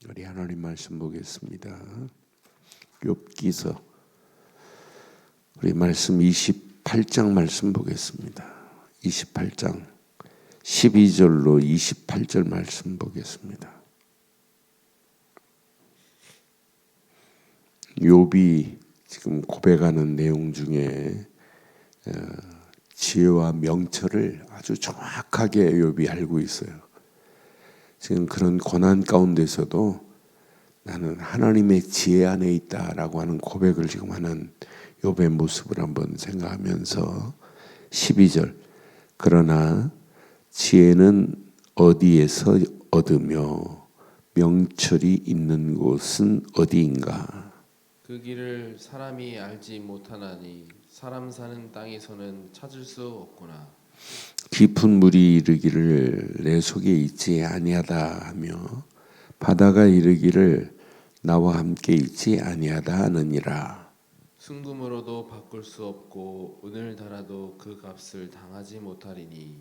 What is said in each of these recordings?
우리 하나님 말씀 보겠습니다. 욥기서 우리 말씀 28장 말씀 보겠습니다. 28장 12절로 28절 말씀 보겠습니다. 욥이 지금 고백하는 내용 중에 지혜와 명철을 아주 정확하게 욥이 알고 있어요. 지금 그런 고난 가운데서도 나는 하나님의 지혜 안에 있다라고 하는 고백을 지금 하는 욥의 모습을 한번 생각하면서 12절 그러나 지혜는 어디에서 얻으며 명철이 있는 곳은 어디인가? 그 길을 사람이 알지 못하나니 사람 사는 땅에서는 찾을 수 없구나. 깊은 물이 이르기를 내 속에 있지 아니하다 하며 바다가 이르기를 나와 함께 있지 아니하다 하느니라. 순금으로도 바꿀 수 없고 은을 달아도 그 값을 당하지 못하리니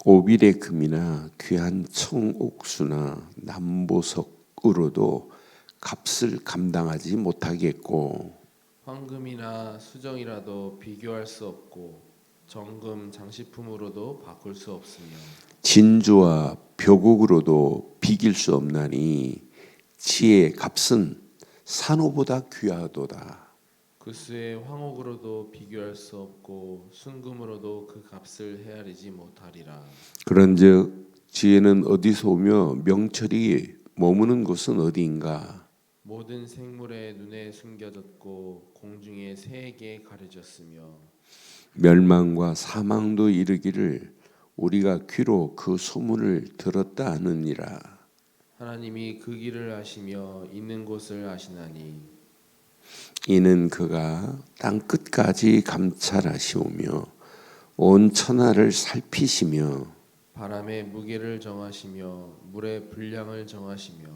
오빌의 금이나 귀한 청옥수나 남보석으로도 값을 감당하지 못하겠고 황금이나 수정이라도 비교할 수 없고 정금 장식품으로도 바꿀 수 없으며 진주와 벼곡으로도 비길 수 없나니 지혜의 값은 산호보다 귀하도다. 그 수의 황옥으로도 비교할 수 없고 순금으로도 그 값을 헤아리지 못하리라. 그런즉 지혜는 어디서 오며 명철이 머무는 곳은 어디인가? 모든 생물의 눈에 숨겨졌고 공중의 새에게 가려졌으며 멸망과 사망도 이르기를 우리가 귀로 그 소문을 들었다 하느니라. 하나님이 그 길을 아시며 있는 곳을 아시나니 이는 그가 땅 끝까지 감찰하시오며 온 천하를 살피시며 바람의 무게를 정하시며 물의 분량을 정하시며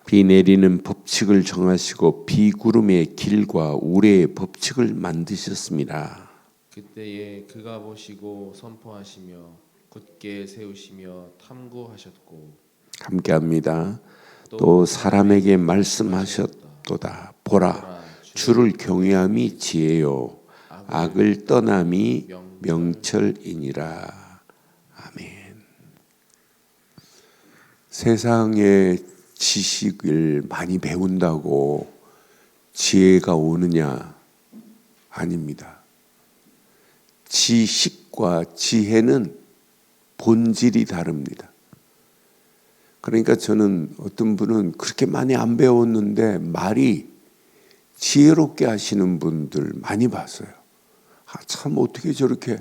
비 내리는 법칙을 정하시고 비구름의 길과 우레의 법칙을 만드셨습니다. 그때에 그가 보시고 선포하시며 굳게 세우시며 탐구하셨고 함께합니다. 또 사람에게 말씀하셨도다. 보라, 주를 경외함이 지혜요 악을 떠남이 명철이니라. 아멘. 세상의 지식을 많이 배운다고 지혜가 오느냐? 아닙니다. 지식과 지혜는 본질이 다릅니다. 그러니까 저는 어떤 분은 그렇게 많이 안 배웠는데 말이 지혜롭게 하시는 분들 많이 봤어요. 참 어떻게 저렇게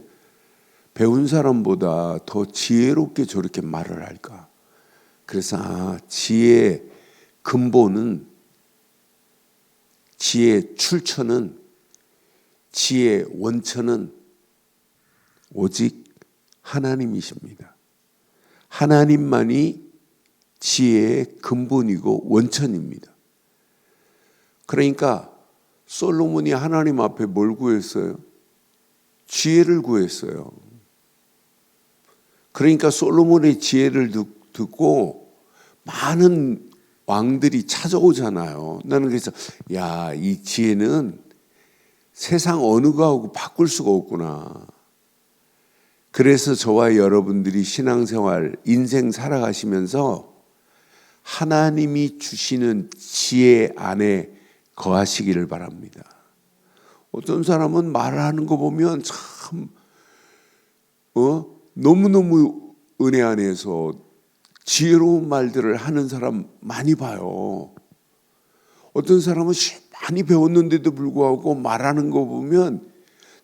배운 사람보다 더 지혜롭게 저렇게 말을 할까? 그래서 지혜의 근본은, 지혜의 출처는, 지혜의 원천은 오직 하나님이십니다. 하나님만이 지혜의 근본이고 원천입니다. 그러니까 솔로몬이 하나님 앞에 뭘 구했어요? 지혜를 구했어요. 그러니까 솔로몬의 지혜를 듣고 많은 왕들이 찾아오잖아요. 나는 그래서 이 지혜는 세상 어느 거하고 바꿀 수가 없구나. 그래서 저와 여러분들이 신앙생활, 인생 살아가시면서 하나님이 주시는 지혜 안에 거하시기를 바랍니다. 어떤 사람은 말하는 거 보면 참 너무너무 은혜 안에서 지혜로운 말들을 하는 사람 많이 봐요. 어떤 사람은 많이 배웠는데도 불구하고 말하는 거 보면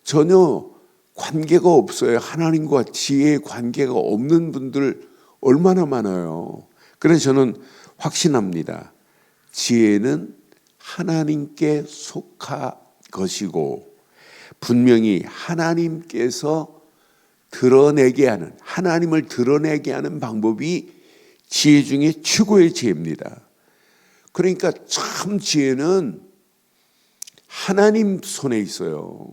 전혀 관계가 없어요. 하나님과 지혜의 관계가 없는 분들 얼마나 많아요. 그래서 저는 확신합니다. 지혜는 하나님께 속한 것이고 분명히 하나님께서 드러내게 하는, 하나님을 드러내게 하는 방법이 지혜 중에 최고의 지혜입니다. 그러니까 참 지혜는 하나님 손에 있어요.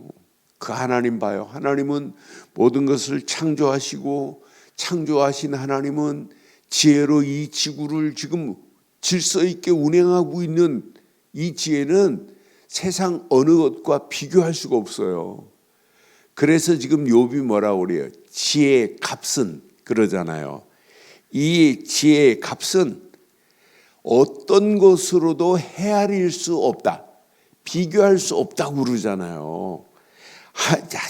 그 하나님 봐요. 하나님은 모든 것을 창조하시고 창조하신 하나님은 지혜로 이 지구를 지금 질서 있게 운행하고 있는 이 지혜는 세상 어느 것과 비교할 수가 없어요. 그래서 지금 욥이 뭐라고 그래요? 지혜의 값은 그러잖아요. 이 지혜의 값은 어떤 것으로도 헤아릴 수 없다, 비교할 수 없다고 그러잖아요.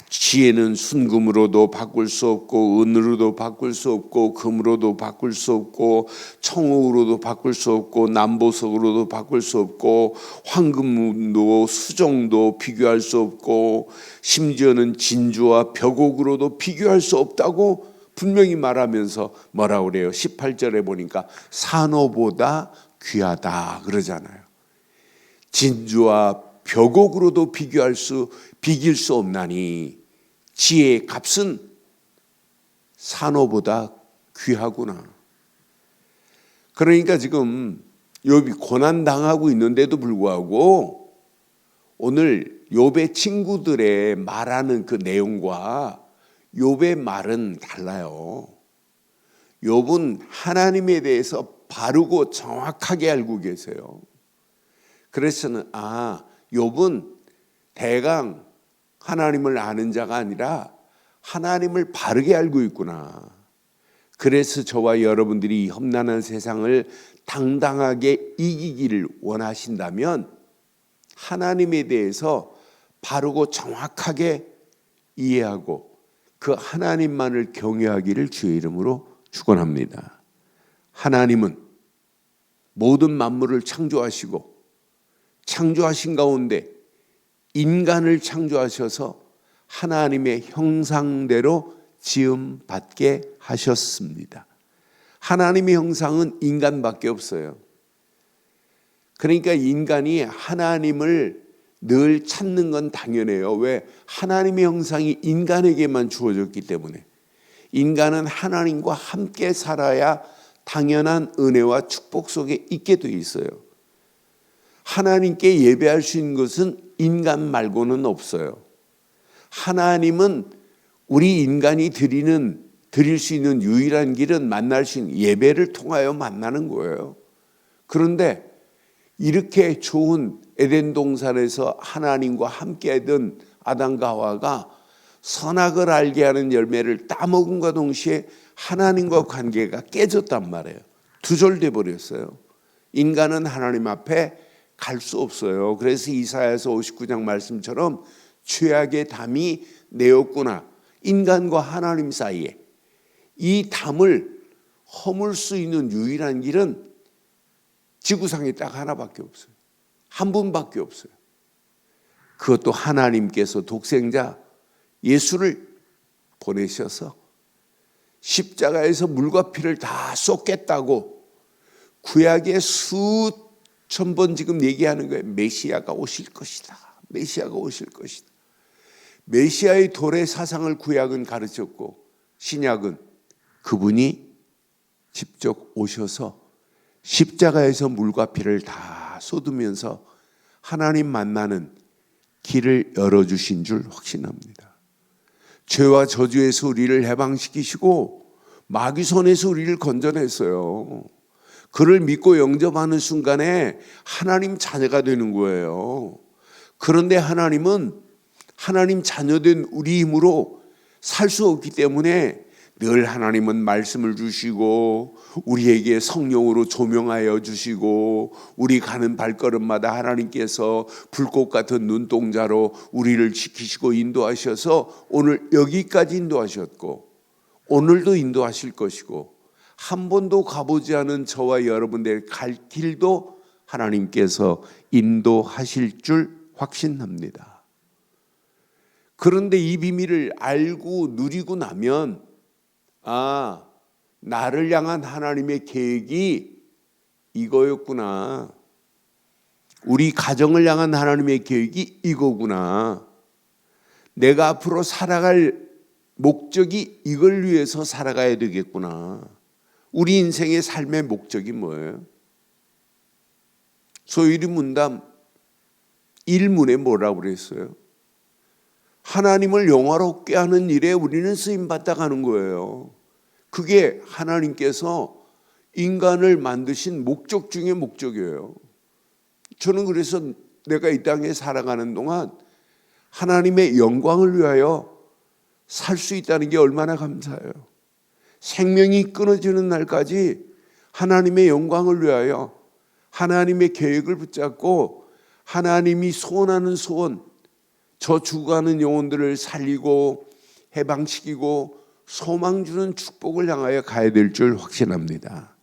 지혜는 순금으로도 바꿀 수 없고, 은으로도 바꿀 수 없고, 금으로도 바꿀 수 없고, 청옥으로도 바꿀 수 없고, 남보석으로도 바꿀 수 없고, 황금도 수정도 비교할 수 없고, 심지어는 진주와 벽옥으로도 비교할 수 없다고 분명히 말하면서 뭐라고 그래요? 18절에 보니까 산호보다 귀하다 그러잖아요. 진주와 벽옥으로도 비길 수 없나니 지혜의 값은 산호보다 귀하구나. 그러니까 지금 욥이 고난 당하고 있는데도 불구하고 오늘 욥의 친구들의 말하는 그 내용과 욥의 말은 달라요. 욥은 하나님에 대해서 바르고 정확하게 알고 계세요. 그래서는 욥은 대강 하나님을 아는 자가 아니라 하나님을 바르게 알고 있구나. 그래서 저와 여러분들이 이 험난한 세상을 당당하게 이기기를 원하신다면 하나님에 대해서 바르고 정확하게 이해하고 그 하나님만을 경외하기를 주의 이름으로 축원합니다. 하나님은 모든 만물을 창조하시고 창조하신 가운데 인간을 창조하셔서 하나님의 형상대로 지음받게 하셨습니다. 하나님의 형상은 인간밖에 없어요. 그러니까 인간이 하나님을 늘 찾는 건 당연해요. 왜? 하나님의 형상이 인간에게만 주어졌기 때문에. 인간은 하나님과 함께 살아야 당연한 은혜와 축복 속에 있게 돼 있어요. 하나님께 예배할 수 있는 것은 인간 말고는 없어요. 하나님은 우리 인간이 드릴 수 있는 유일한 길은 만날 수 있는 예배를 통하여 만나는 거예요. 그런데 이렇게 좋은 에덴 동산에서 하나님과 함께하던 아담과 하와가 선악을 알게 하는 열매를 따먹음과 동시에 하나님과 관계가 깨졌단 말이에요. 두절돼 버렸어요. 인간은 하나님 앞에 갈 수 없어요. 그래서 이사야서 59장 말씀처럼 죄악의 담이 내었구나. 인간과 하나님 사이에 이 담을 허물 수 있는 유일한 길은 지구상에 딱 하나밖에 없어요. 한 분밖에 없어요. 그것도 하나님께서 독생자 예수를 보내셔서 십자가에서 물과 피를 다 쏟겠다고 구약에 수천 번 지금 얘기하는 거예요. 메시아가 오실 것이다. 메시아가 오실 것이다. 메시아의 도래 사상을 구약은 가르쳤고 신약은 그분이 직접 오셔서 십자가에서 물과 피를 다 쏟으면서 하나님 만나는 길을 열어주신 줄 확신합니다. 죄와 저주에서 우리를 해방시키시고 마귀 손에서 우리를 건져냈어요. 그를 믿고 영접하는 순간에 하나님 자녀가 되는 거예요. 그런데 하나님은 하나님 자녀된 우리 힘으로 살 수 없기 때문에 늘 하나님은 말씀을 주시고 우리에게 성령으로 조명하여 주시고 우리 가는 발걸음마다 하나님께서 불꽃 같은 눈동자로 우리를 지키시고 인도하셔서 오늘 여기까지 인도하셨고 오늘도 인도하실 것이고 한 번도 가보지 않은 저와 여러분들 갈 길도 하나님께서 인도하실 줄 확신합니다. 그런데 이 비밀을 알고 누리고 나면 나를 향한 하나님의 계획이 이거였구나. 우리 가정을 향한 하나님의 계획이 이거구나. 내가 앞으로 살아갈 목적이 이걸 위해서 살아가야 되겠구나. 우리 인생의 삶의 목적이 뭐예요? 소위리 문답 1문에 뭐라고 그랬어요? 하나님을 영화롭게 하는 일에 우리는 쓰임받다 가는 거예요. 그게 하나님께서 인간을 만드신 목적 중에 목적이에요. 저는 그래서 내가 이 땅에 살아가는 동안 하나님의 영광을 위하여 살 수 있다는 게 얼마나 감사해요. 생명이 끊어지는 날까지 하나님의 영광을 위하여 하나님의 계획을 붙잡고 하나님이 소원하는 소원, 저 죽어가는 영혼들을 살리고 해방시키고 소망 주는 축복을 향하여 가야 될 줄 확신합니다.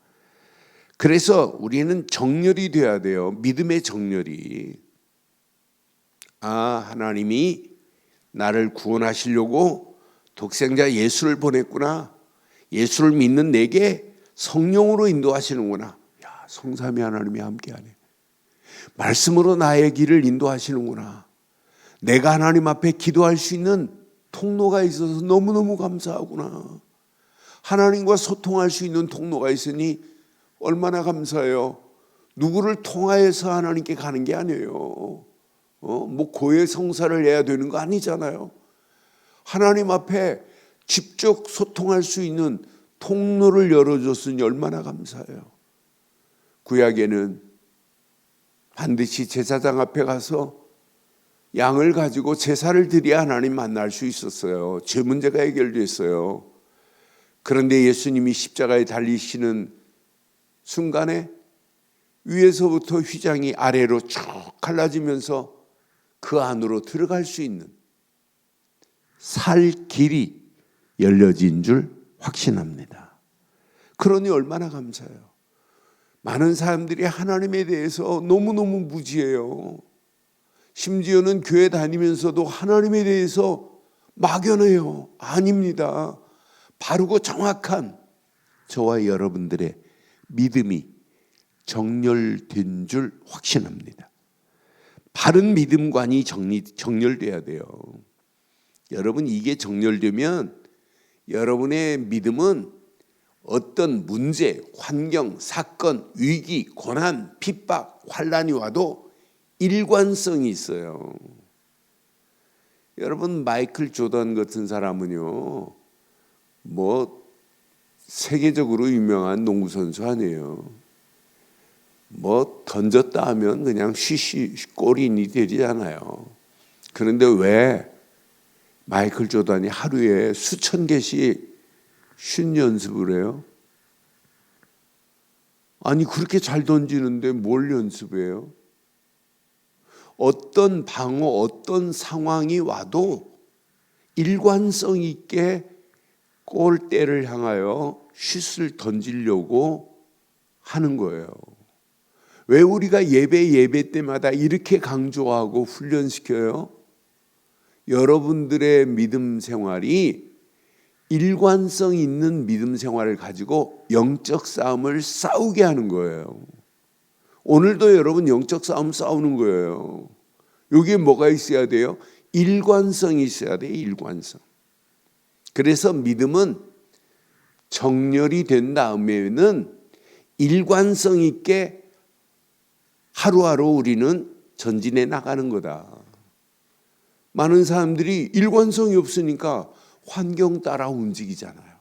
그래서 우리는 정렬이 돼야 돼요. 믿음의 정렬이. 하나님이 나를 구원하시려고 독생자 예수를 보냈구나. 예수를 믿는 내게 성령으로 인도하시는구나. 성삼위 하나님이 함께하네. 말씀으로 나의 길을 인도하시는구나. 내가 하나님 앞에 기도할 수 있는 통로가 있어서 너무너무 감사하구나. 하나님과 소통할 수 있는 통로가 있으니 얼마나 감사해요. 누구를 통하여서 하나님께 가는 게 아니에요. 뭐 고해 성사를 해야 되는 거 아니잖아요. 하나님 앞에 직접 소통할 수 있는 통로를 열어줬으니 얼마나 감사해요. 구약에는 반드시 제사장 앞에 가서 양을 가지고 제사를 드려야 하나님 만날 수 있었어요. 죄 문제가 해결됐어요. 그런데 예수님이 십자가에 달리시는 순간에 위에서부터 휘장이 아래로 쭉 갈라지면서 그 안으로 들어갈 수 있는 살 길이 열려진 줄 확신합니다. 그러니 얼마나 감사해요. 많은 사람들이 하나님에 대해서 너무너무 무지해요. 심지어는 교회 다니면서도 하나님에 대해서 막연해요. 아닙니다. 바르고 정확한 저와 여러분들의 믿음이 정렬된 줄 확신합니다. 바른 믿음관이 정렬돼야 돼요. 여러분, 이게 정렬되면 여러분의 믿음은 어떤 문제, 환경, 사건, 위기, 고난, 핍박, 환난이 와도 일관성이 있어요. 여러분, 마이클 조던 같은 사람은요, 뭐 세계적으로 유명한 농구 선수 아니에요. 뭐 던졌다 하면 그냥 쉬쉬 골인이 되잖아요. 그런데 왜 마이클 조던이 하루에 수천 개씩 슛 연습을 해요? 아니, 그렇게 잘 던지는데 뭘 연습해요? 어떤 방어, 어떤 상황이 와도 일관성 있게 골대를 향하여 슛을 던지려고 하는 거예요. 왜 우리가 예배 때마다 이렇게 강조하고 훈련시켜요? 여러분들의 믿음 생활이 일관성 있는 믿음 생활을 가지고 영적 싸움을 싸우게 하는 거예요. 오늘도 여러분 영적 싸움 싸우는 거예요. 여기에 뭐가 있어야 돼요? 일관성이 있어야 돼요. 일관성. 그래서 믿음은 정렬이 된 다음에는 일관성 있게 하루하루 우리는 전진해 나가는 거다. 많은 사람들이 일관성이 없으니까 환경 따라 움직이잖아요.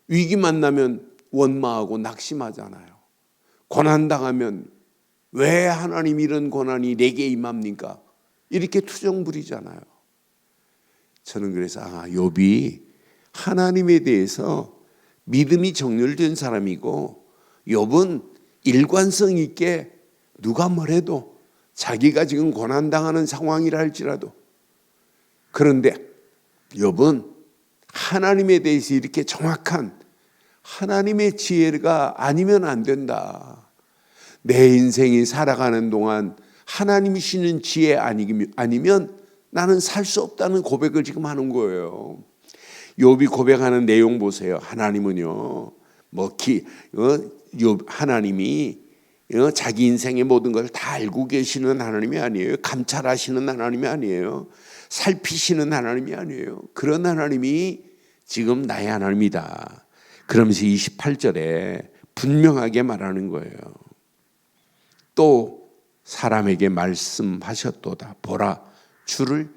위기 만나면 원망하고 낙심하잖아요. 고난당하면 왜 하나님 이런 고난이 내게 임합니까? 이렇게 투정 부리잖아요. 저는 그래서 욥이 하나님에 대해서 믿음이 정렬된 사람이고, 욥은 일관성 있게 누가 뭐래도 자기가 지금 고난당하는 상황이라 할지라도, 그런데 욥은 하나님에 대해서 이렇게 정확한 하나님의 지혜가 아니면 안 된다. 내 인생이 살아가는 동안 하나님이 주시는 지혜 아니면 나는 살 수 없다는 고백을 지금 하는 거예요. 욥이 고백하는 내용 보세요. 하나님은요, 하나님이 자기 인생의 모든 것을 다 알고 계시는 하나님이 아니에요. 감찰하시는 하나님이 아니에요. 살피시는 하나님이 아니에요. 그런 하나님이 지금 나의 하나님이다. 그러면서 28절에 분명하게 말하는 거예요. 또 사람에게 말씀하셨도다. 보라, 주를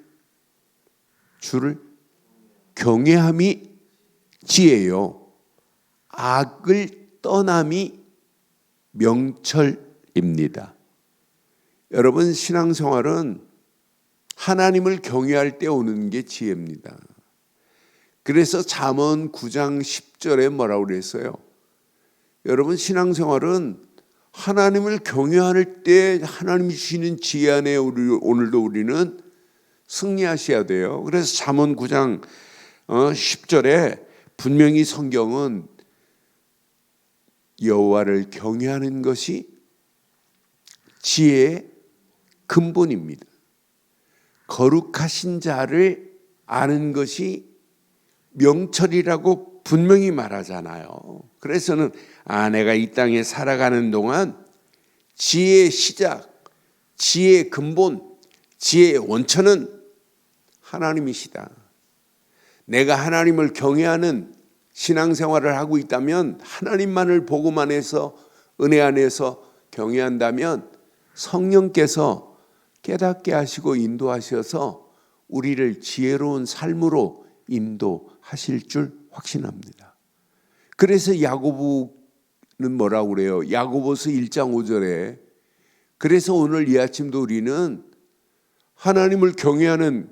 경외함이 지혜요, 악을 떠남이 명철입니다. 여러분, 신앙생활은 하나님을 경외할 때 오는 게 지혜입니다. 그래서 잠언 9장 10절에 뭐라고 그랬어요? 여러분, 신앙생활은 하나님을 경외할 때 하나님이 주시는 지혜 안에 오늘도 우리는 승리하셔야 돼요. 그래서 잠언 9장 10절에 분명히 성경은 여호와를 경외하는 것이 지혜의 근본입니다. 거룩하신 자를 아는 것이 명철이라고 분명히 말하잖아요. 그래서는 내가 이 땅에 살아가는 동안 지혜의 시작, 지혜의 근본, 지혜의 원천은 하나님이시다. 내가 하나님을 경외하는 신앙생활을 하고 있다면, 하나님만을 보고만 해서 은혜 안에서 경외한다면 성령께서 깨닫게 하시고 인도하셔서 우리를 지혜로운 삶으로 인도하실 줄 확신합니다. 그래서 야고보는 뭐라고 그래요? 야고보서 1장 5절에 그래서 오늘 이 아침도 우리는 하나님을 경외하는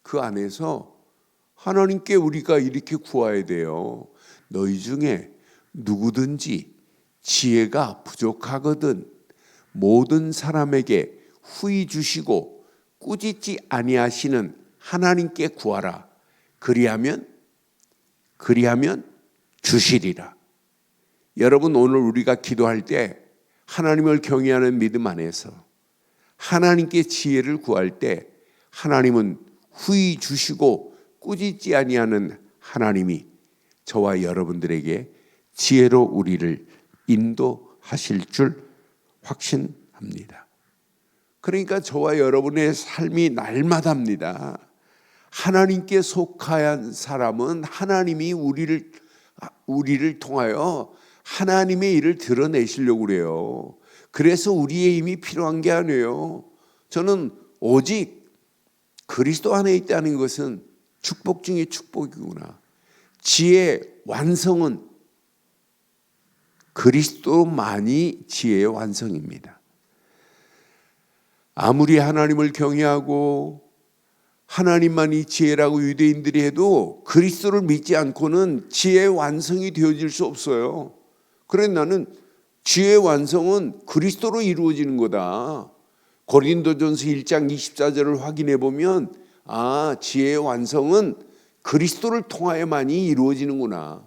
그 안에서 하나님께 우리가 이렇게 구해야 돼요. 너희 중에 누구든지 지혜가 부족하거든 모든 사람에게 후히 주시고 꾸짖지 아니하시는 하나님께 구하라. 그리하면 주시리라. 여러분, 오늘 우리가 기도할 때 하나님을 경외하는 믿음 안에서 하나님께 지혜를 구할 때 하나님은 후히 주시고 꾸짖지 아니하는 하나님이 저와 여러분들에게 지혜로 우리를 인도하실 줄 확신합니다. 그러니까 저와 여러분의 삶이 날마다입니다. 하나님께 속한 사람은 하나님이 우리를 통하여 하나님의 일을 드러내시려고 그래요. 그래서 우리의 힘이 필요한 게 아니에요. 저는 오직 그리스도 안에 있다는 것은 축복 중에 축복이구나. 지혜의 완성은 그리스도만이 지혜의 완성입니다. 아무리 하나님을 경외하고 하나님만이 지혜라고 유대인들이 해도 그리스도를 믿지 않고는 지혜의 완성이 되어질 수 없어요. 그래 나는 지혜의 완성은 그리스도로 이루어지는 거다. 고린도전서 1장 24절을 확인해 보면 지혜의 완성은 그리스도를 통하여만이 이루어지는구나.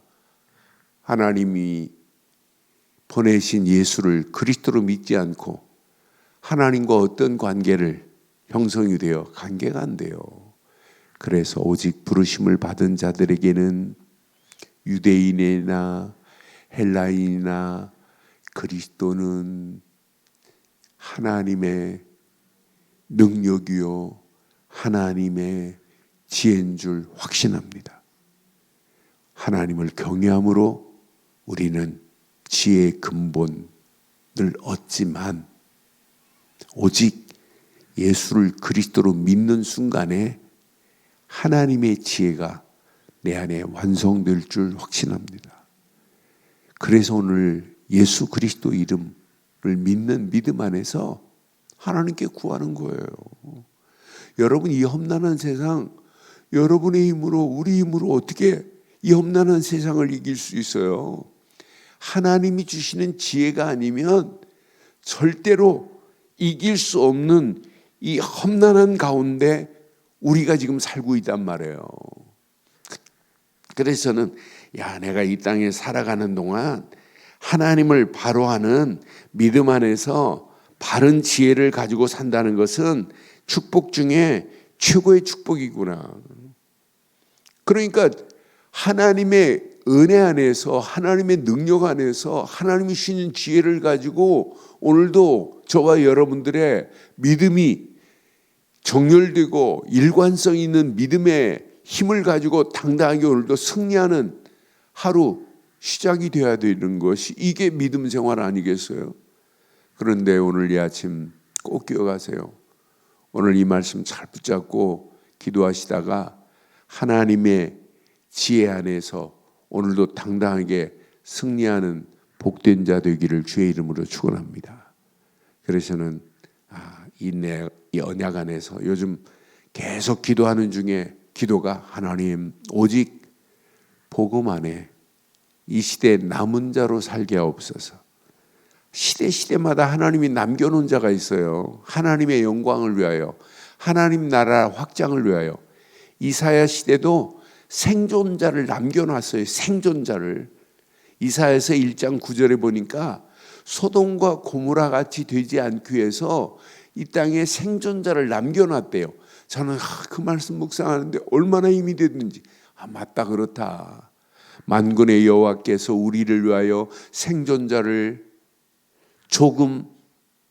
하나님이 보내신 예수를 그리스도로 믿지 않고 하나님과 어떤 관계를 형성이 되어 관계가 안 돼요. 그래서 오직 부르심을 받은 자들에게는 유대인이나 헬라인이나 그리스도는 하나님의 능력이요 하나님의 지혜인 줄 확신합니다. 하나님을 경외함으로 우리는 지혜의 근본을 얻지만 오직 예수를 그리스도로 믿는 순간에 하나님의 지혜가 내 안에 완성될 줄 확신합니다. 그래서 오늘 예수 그리스도 이름을 믿는 믿음 안에서 하나님께 구하는 거예요. 여러분, 이 험난한 세상, 여러분의 힘으로 우리 힘으로 어떻게 이 험난한 세상을 이길 수 있어요? 하나님이 주시는 지혜가 아니면 절대로 이길 수 없는 이 험난한 가운데 우리가 지금 살고 있단 말이에요. 그래서는 내가 이 땅에 살아가는 동안 하나님을 바로 하는 믿음 안에서 바른 지혜를 가지고 산다는 것은 축복 중에 최고의 축복이구나. 그러니까 하나님의 은혜 안에서 하나님의 능력 안에서 하나님이 주시는 지혜를 가지고 오늘도 저와 여러분들의 믿음이 정렬되고 일관성 있는 믿음의 힘을 가지고 당당하게 오늘도 승리하는 하루 시작이 되어야 되는 것이 이게 믿음 생활 아니겠어요? 그런데 오늘 이 아침 꼭 기억하세요. 오늘 이 말씀 잘 붙잡고 기도하시다가 하나님의 지혜 안에서 오늘도 당당하게 승리하는 복된 자 되기를 주의 이름으로 축원합니다. 그래서 저는 이 언약 안에서 요즘 계속 기도하는 중에 기도가 하나님 오직 복음 안에 이 시대에 남은 자로 살게 하옵소서. 시대마다 하나님이 남겨놓은 자가 있어요. 하나님의 영광을 위하여, 하나님 나라 확장을 위하여. 이사야 시대도 생존자를 남겨놨어요. 생존자를. 이사야서 1장 9절에 보니까 소돔과 고모라 같이 되지 않기 위해서 이 땅에 생존자를 남겨놨대요. 저는 그 말씀 묵상하는데 얼마나 힘이 됐는지, 맞다, 그렇다. 만군의 여호와께서 우리를 위하여 생존자를 조금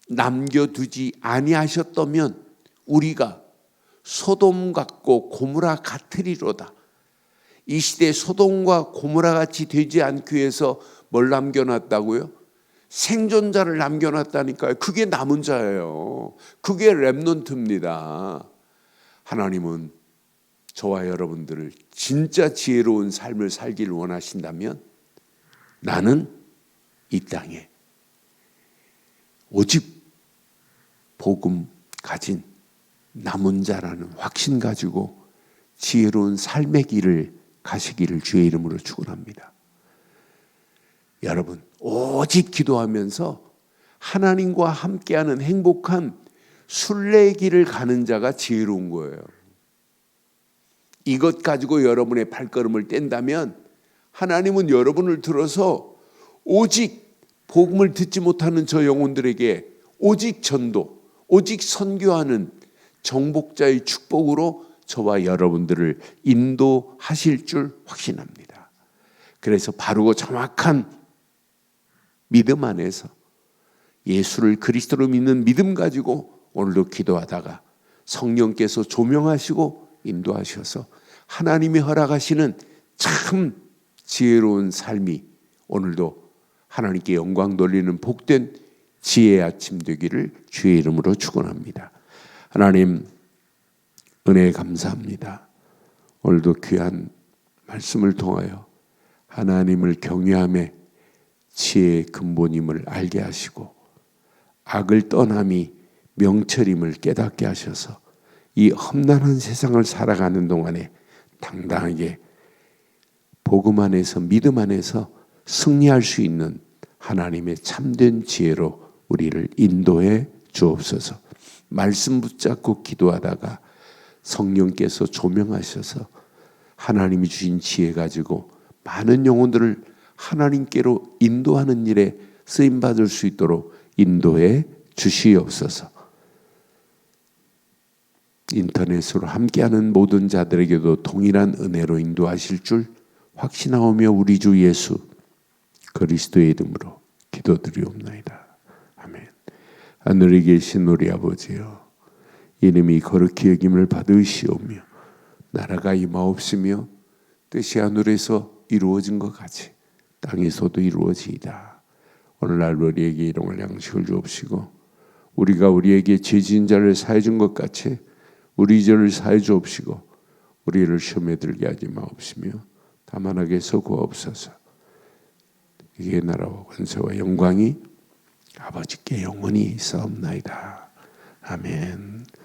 남겨두지 아니하셨다면 우리가 소돔 같고 고모라 같으리로다. 이 시대에 소돔과 고모라 같이 되지 않기 위해서 뭘 남겨놨다고요? 생존자를 남겨놨다니까요. 그게 남은 자예요. 그게 렘넌트입니다. 하나님은 저와 여러분들을 진짜 지혜로운 삶을 살기를 원하신다면 나는 이 땅에 오직 복음 가진 남은 자라는 확신 가지고 지혜로운 삶의 길을 가시기를 주의 이름으로 축원합니다. 여러분, 오직 기도하면서 하나님과 함께하는 행복한 순례의 길을 가는 자가 지혜로운 거예요. 이것 가지고 여러분의 발걸음을 뗀다면 하나님은 여러분을 들어서 오직 복음을 듣지 못하는 저 영혼들에게 오직 전도, 오직 선교하는 정복자의 축복으로 저와 여러분들을 인도하실 줄 확신합니다. 그래서 바르고 정확한 믿음 안에서 예수를 그리스도로 믿는 믿음 가지고 오늘도 기도하다가 성령께서 조명하시고 인도하셔서 하나님이 허락하시는 참 지혜로운 삶이 오늘도 하나님께 영광 돌리는 복된 지혜의 아침 되기를 주의 이름으로 축원합니다. 하나님 은혜에 감사합니다. 오늘도 귀한 말씀을 통하여 하나님을 경외함에 지혜의 근본임을 알게 하시고 악을 떠남이 명철임을 깨닫게 하셔서 이 험난한 세상을 살아가는 동안에 당당하게 복음 안에서 믿음 안에서 승리할 수 있는 하나님의 참된 지혜로 우리를 인도해 주옵소서. 말씀 붙잡고 기도하다가 성령께서 조명하셔서 하나님이 주신 지혜 가지고 많은 영혼들을 하나님께로 인도하는 일에 쓰임받을 수 있도록 인도해 주시옵소서. 인터넷으로 함께하는 모든 자들에게도 동일한 은혜로 인도하실 줄 확신하오며 우리 주 예수 그리스도의 이름으로 기도드리옵나이다. 아멘. 하늘에 계신 우리 아버지여, 이름이 거룩히 여김을 받으시오며 나라가 임하옵시며 뜻이 하늘에서 이루어진 것 같이 땅에서도 이루어지이다. 오늘날 우리에게 일용할 양식을 주옵시고 우리가 우리에게 죄 지은 자를 사해 준 것 같이 우리 죄를 사해 주옵시고 우리를 시험에 들게 하지 마옵시며 다만 악에서 구하옵소서. 이게 나라와 권세와 영광이 아버지께 영원히 있사옵나이다. 아멘.